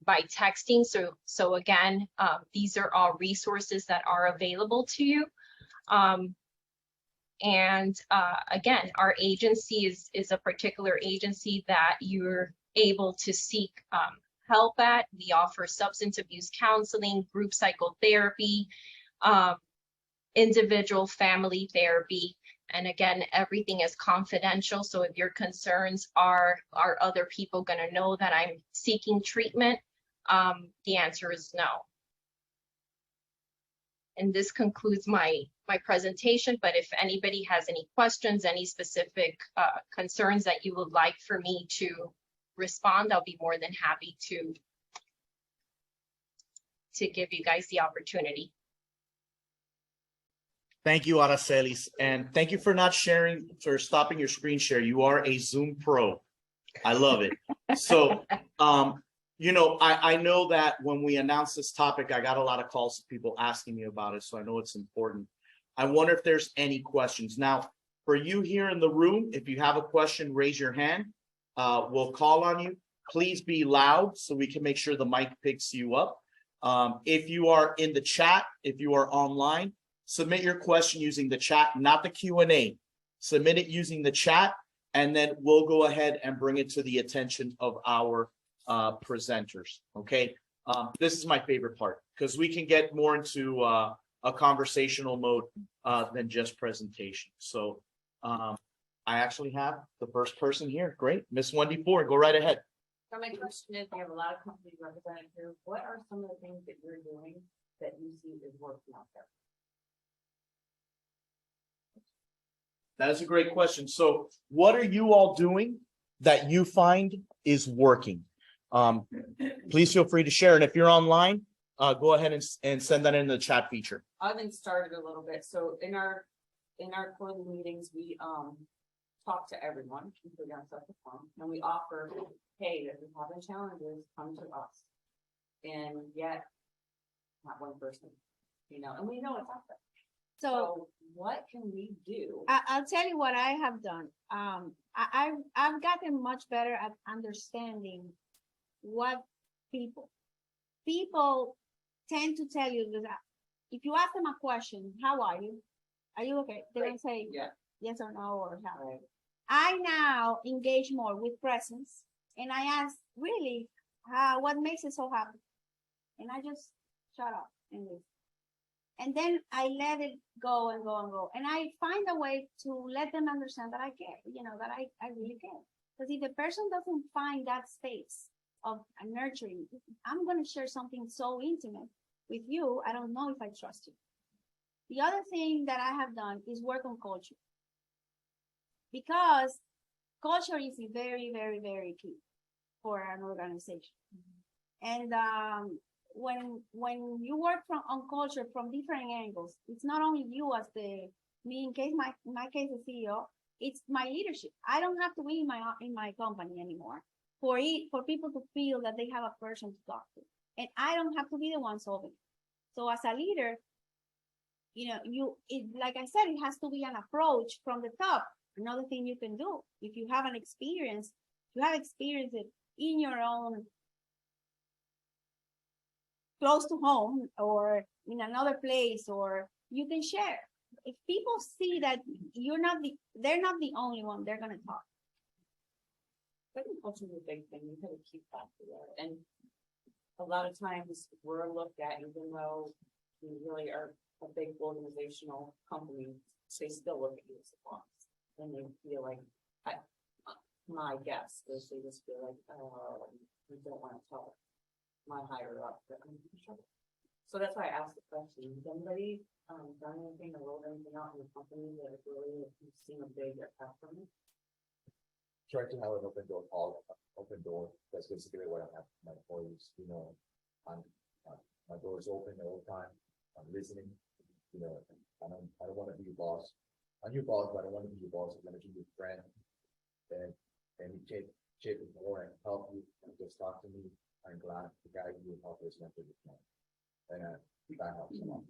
by texting. So again, these are all resources that are available to you. And again, our agency is a particular agency that you're able to seek help at. We offer substance abuse counseling, group psychotherapy, individual family therapy. And again, everything is confidential. So if your concerns are other people going to know that I'm seeking treatment? The answer is no. And this concludes my presentation, but if anybody has any questions, any specific concerns that you would like for me to respond, I'll be more than happy to give you guys the opportunity. Thank you, Aracelis, and thank you for not sharing, for stopping your screen share. You are a Zoom pro. I love it. So, I know that when we announced this topic, I got a lot of calls of people asking me about it, so I know it's important. I wonder if there's any questions. Now, for you here in the room, if you have a question, raise your hand. We'll call on you. Please be loud so we can make sure the mic picks you up. If you are in the chat, if you are online, submit your question using the chat, not the Q&A. Submit it using the chat, and then we'll go ahead and bring it to the attention of our presenters. Okay. This is my favorite part because we can get more into a conversational mode than just presentation. So I actually have the first person here. Great. Miss Wendy Ford, go right ahead. So my question is, you have a lot of companies represented here. What are some of the things that you're doing that you see is working out there? That is a great question. So what are you all doing that you find is working? Please feel free to share. And if you're online, go ahead and send that in the chat feature. I've been started a little bit. So in our quarterly meetings, we talk to everyone, including ourselves, and we offer, hey, if you're having challenges, come to us. And yet, not one person, and we know it's out there. So what can we do? I'll tell you what I have done. I've gotten much better at understanding what people tend to tell you that if you ask them a question, how are you? Are you okay? They're gonna say Yeah, yes or no or how. right. I now engage more with presence, and I ask really, what makes it so happy? And I just shut up and listen. And then I let it go and go and go. And I find a way to let them understand that I care, that I really care. Because if the person doesn't find that space of nurturing, I'm going to share something so intimate with you. I don't know if I trust you. The other thing that I have done is work on culture. Because culture is very, very, very key for an organization. And when you work on culture from different angles, it's not only you as in my case, the CEO, it's my leadership. I don't have to be in my company anymore for people to feel that they have a person to talk to, and I don't have to be the one solving it. So as a leader, like I said, it has to be an approach from the top. Another thing you can do if you have experienced it in your own close to home or in another place, or you can share. If people see that they're not the only one, they're gonna talk. I think culture is a big thing. You gotta keep that together. And a lot of times we're looked at, even though we really are a big organizational company, they still look at you as a boss. And they feel like, my guess is they just feel like, we don't want to tell my higher up that I'm in trouble. So that's why I asked the question. Has anybody done anything or rolled anything out in the company that really you've seen a big effect from it? Trying to have an open door. That's basically what I have for my employees. My door is open all the time. I'm listening. I don't want to be your boss. I'm your boss, but I don't want to be your boss. I'm going to be your friend. And shape it more and help you. And just talk to me. I'm glad to guide you and help us mentor this man. And that helps a lot.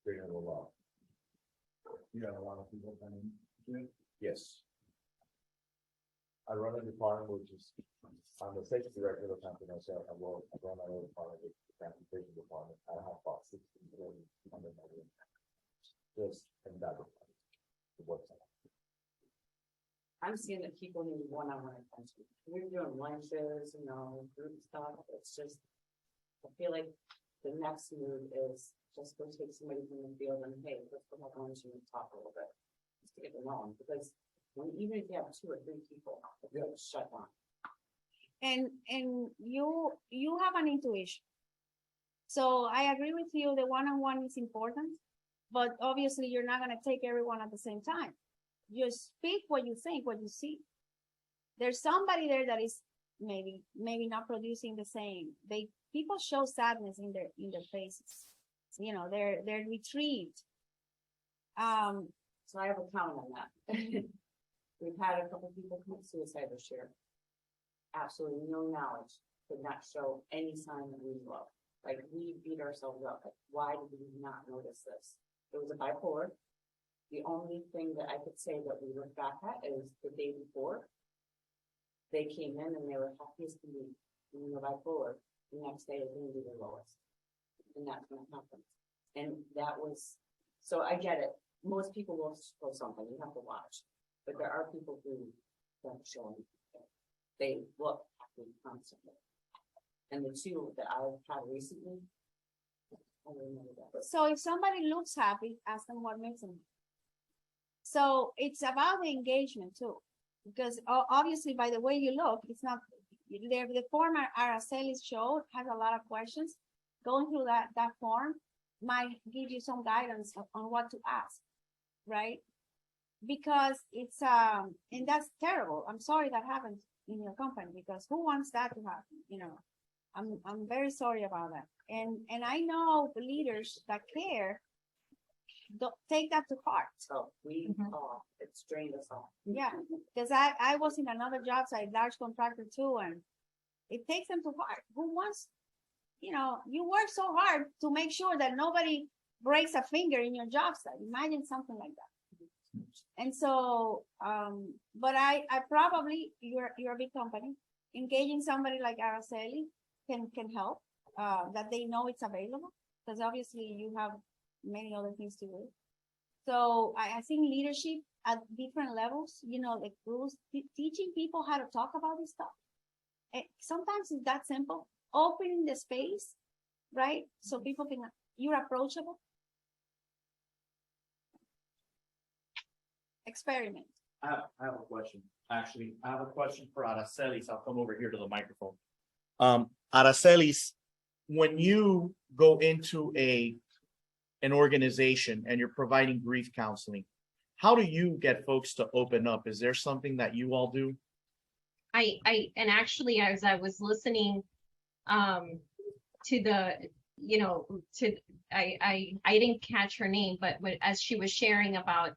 Bring it a lot. You got a lot of people coming to it? Yes. I run a department which is, I'm the safety director of the company myself. I run my own department, the transportation department. I have about 16 employees under my wing. Just in that department. It works out. I'm seeing that people need one-on-one attention. We're doing lunches, group stuff. It's just, I feel like the next move is just go take somebody from the field and, hey, let's go have lunch and talk a little bit. Just to get them on, because even if you have 2 or 3 people, it's shut down. And you have an intuition. So I agree with you. The one-on-one is important, but obviously you're not going to take everyone at the same time. You speak what you think, what you see. There's somebody there that is maybe not producing the same. People show sadness in their faces. They're retrieved. So I have a count on that. We've had a couple people commit suicide this year. Absolutely no knowledge, could not show any sign that we love. Like, we beat ourselves up. Like, why did we not notice this? It was a bipolar. The only thing that I could say that we look back at is the day before, they came in and they were happy as can be. And the bipolar, the next day is going to be the lowest. And that's going to happen. And that was, so I get it. Most people will show something, you have to watch. But there are people who don't show anything. They look happy constantly. And the 2 that I've had recently, I remember that. So if somebody looks happy, ask them what makes them. So it's about the engagement too, because obviously by the way you look, it's not the form Araceli showed has a lot of questions. Going through that form might give you some guidance on what to ask, right? Because it's and that's terrible. I'm sorry that happened in your company, because who wants that to happen? I'm very sorry about that. And I know the leaders that care don't take that to heart. So it's drained us all. Yeah, because I was in another job site, large contractor too, and it takes them to heart. Who wants, you work so hard to make sure that nobody breaks a finger in your job site. Imagine something like that. And so, but I probably, you're a big company, engaging somebody like Araceli can help, that they know it's available, because obviously you have many other things to do. So I think leadership at different levels, you know, like rules, teaching people how to talk about this stuff. Sometimes it's that simple, opening the space, right? So people can, you're approachable. Experiment. I have a question. Actually, I have a question for Aracelis. I'll come over here to the microphone. Aracelis, when you go into an organization and you're providing grief counseling, how do you get folks to open up? Is there something that you all do? And actually, as I was listening, to the, you know, I didn't catch her name, but as she was sharing about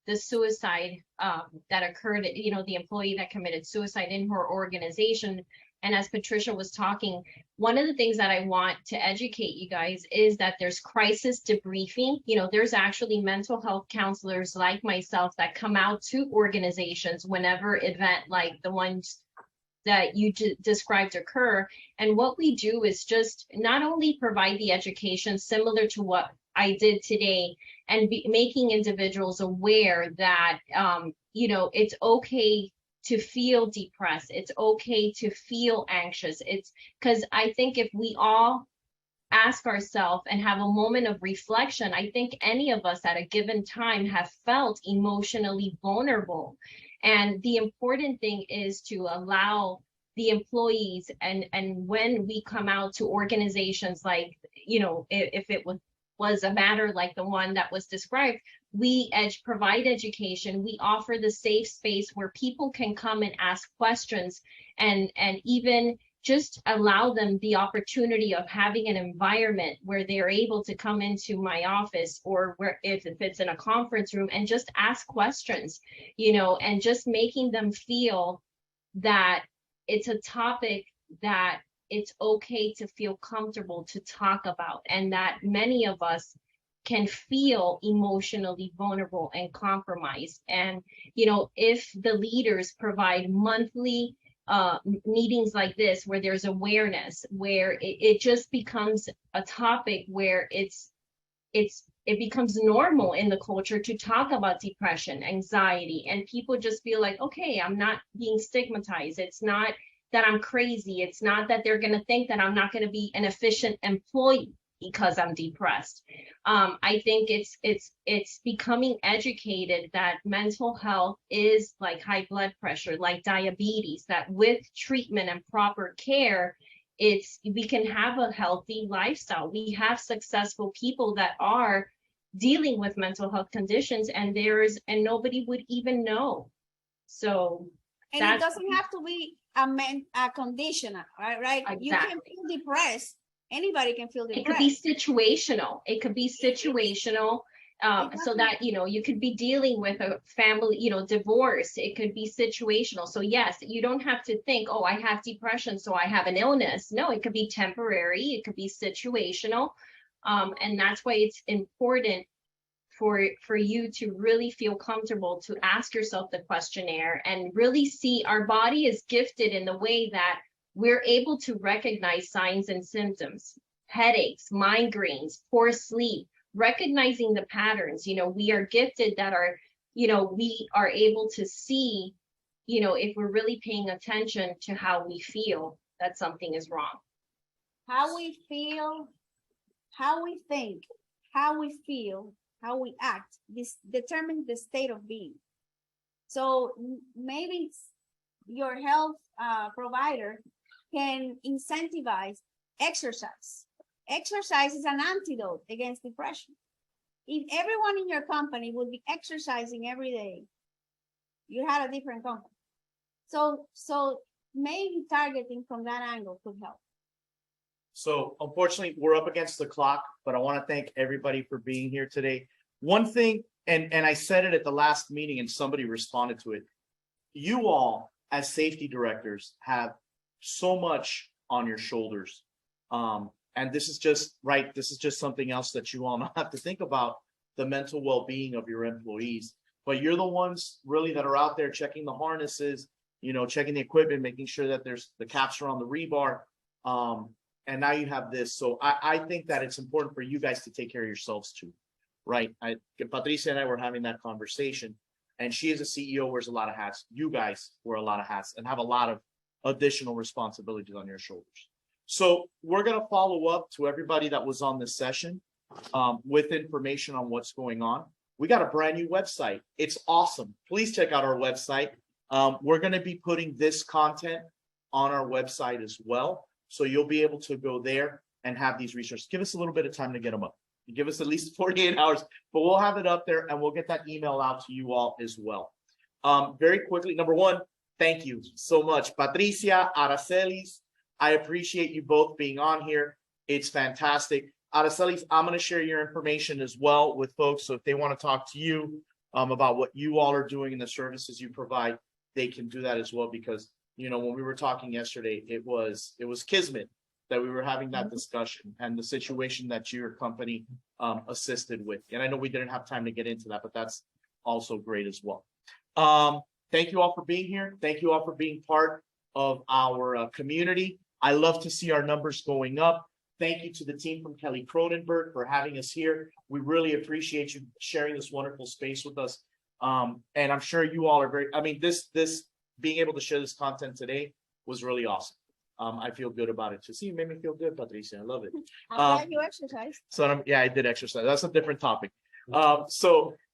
the suicide, that occurred, you know, the employee that committed suicide in her organization. And as Patricia was talking, one of the things that I want to educate you guys is that there's crisis debriefing. You know, there's actually mental health counselors like myself that come out to organizations whenever event like the ones that you described occur. And what we do is just not only provide the education similar to what I did today, and making individuals aware that, you know, it's okay to feel depressed. It's okay to feel anxious. It's because I think if we all ask ourselves and have a moment of reflection, I think any of us at a given time have felt emotionally vulnerable. And the important thing is to allow the employees, and when we come out to organizations like, you know, if it was a matter like the one that was described, we provide education. We offer the safe space where people can come and ask questions, and even just allow them the opportunity of having an environment where they're able to come into my office, or where if it's in a conference room, and just ask questions, you know, and just making them feel that it's a topic that it's okay to feel comfortable to talk about, and that many of us can feel emotionally vulnerable and compromised. And, you know, if the leaders provide monthly meetings like this, where there's awareness, where it just becomes a topic where it becomes normal in the culture to talk about depression, anxiety, and people just feel like, okay, I'm not being stigmatized. It's not that I'm crazy. It's not that they're going to think that I'm not going to be an efficient employee because I'm depressed. I think it's becoming educated that mental health is like high blood pressure, like diabetes, that with treatment and proper care, we can have a healthy lifestyle. We have successful people that are dealing with mental health conditions, and nobody would even know. So, and it doesn't have to be a condition, right? Exactly. You can feel depressed. Anybody can feel depressed. It could be situational. It could be situational. So that, you know, you could be dealing with a family, you know, divorce. It could be situational. So yes, you don't have to think, oh, I have depression, so I have an illness. No, it could be temporary. It could be situational. And that's why it's important for you to really feel comfortable to ask yourself the questionnaire, and really see our body is gifted in the way that we're able to recognize signs and symptoms, headaches, migraines, poor sleep, recognizing the patterns. You know, we are gifted that are, you know, we are able to see, you know, if we're really paying attention to how we feel, that something is wrong. How we feel, how we think, how we feel, how we act, this determines the state of being. So maybe your health provider can incentivize exercise. Exercise is an antidote against depression. If everyone in your company would be exercising every day, you had a different company. So maybe targeting from that angle could help. So unfortunately, we're up against the clock, but I want to thank everybody for being here today. One thing, and I said it at the last meeting and somebody responded to it. You all, as safety directors, have so much on your shoulders. and this is just right. This is just something else that you all have to think about, the mental well-being of your employees. But you're the ones really that are out there checking the harnesses, checking the equipment, making sure that the caps are on the rebar. And now you have this. So I think that it's important for you guys to take care of yourselves too, right? Patricia and I were having that conversation, and she is a CEO, wears a lot of hats. You guys wear a lot of hats and have a lot of additional responsibilities on your shoulders. So we're going to follow up to everybody that was on this session with information on what's going on. We got a brand new website. It's awesome. Please check out our website. We're going to be putting this content on our website as well. So you'll be able to go there and have these resources. Give us a little bit of time to get them up. Give us at least 48 hours, but we'll have it up there and we'll get that email out to you all as well. Very quickly, number one, thank you so much. Patricia, Aracelis, I appreciate you both being on here. It's fantastic. Aracelis, I'm going to share your information as well with folks. So if they want to talk to you about what you all are doing and the services you provide, they can do that as well. Because, when we were talking yesterday, it was kismet that we were having that discussion and the situation that your company assisted with. And I know we didn't have time to get into that, but that's also great as well. Thank you all for being here. Thank you all for being part of our community. I love to see our numbers going up. Thank you to the team from Kelly Cronenberg for having us here. We really appreciate you sharing this wonderful space with us. And I'm sure you all are this being able to share this content today was really awesome. I feel good about it too. See, you made me feel good, Patricia. I love it. I'm glad you exercise. So I did exercise. That's a different topic.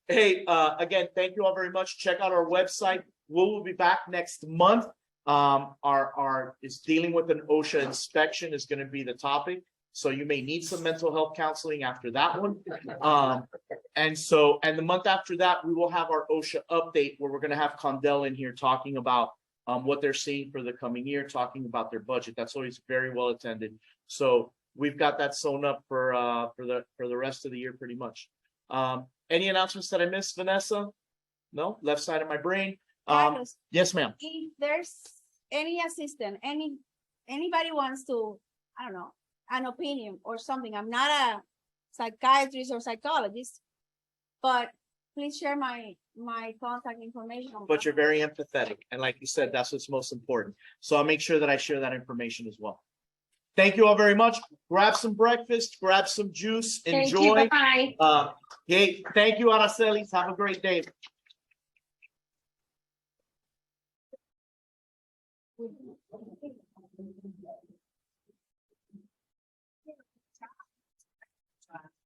Hey, again, thank you all very much. Check out our website. We'll be back next month. Our is dealing with an OSHA inspection is going to be the topic. So you may need some mental health counseling after that one. And the month after that, we will have our OSHA update where we're going to have Condell in here talking about what they're seeing for the coming year, talking about their budget. That's always very well attended. So we've got that sewn up for the rest of the year pretty much. Any announcements that I missed, Vanessa? No? Left side of my brain. Yes, ma'am. If there's any assistant, anybody wants to, I don't know, an opinion or something. I'm not a psychiatrist or psychologist, but please share my contact information. But you're very empathetic. And like you said, that's what's most important. So I'll make sure that I share that information as well. Thank you all very much. Grab some breakfast, grab some juice, enjoy. Thank you. Bye-bye. Hey, thank you, Aracelis. Have a great day.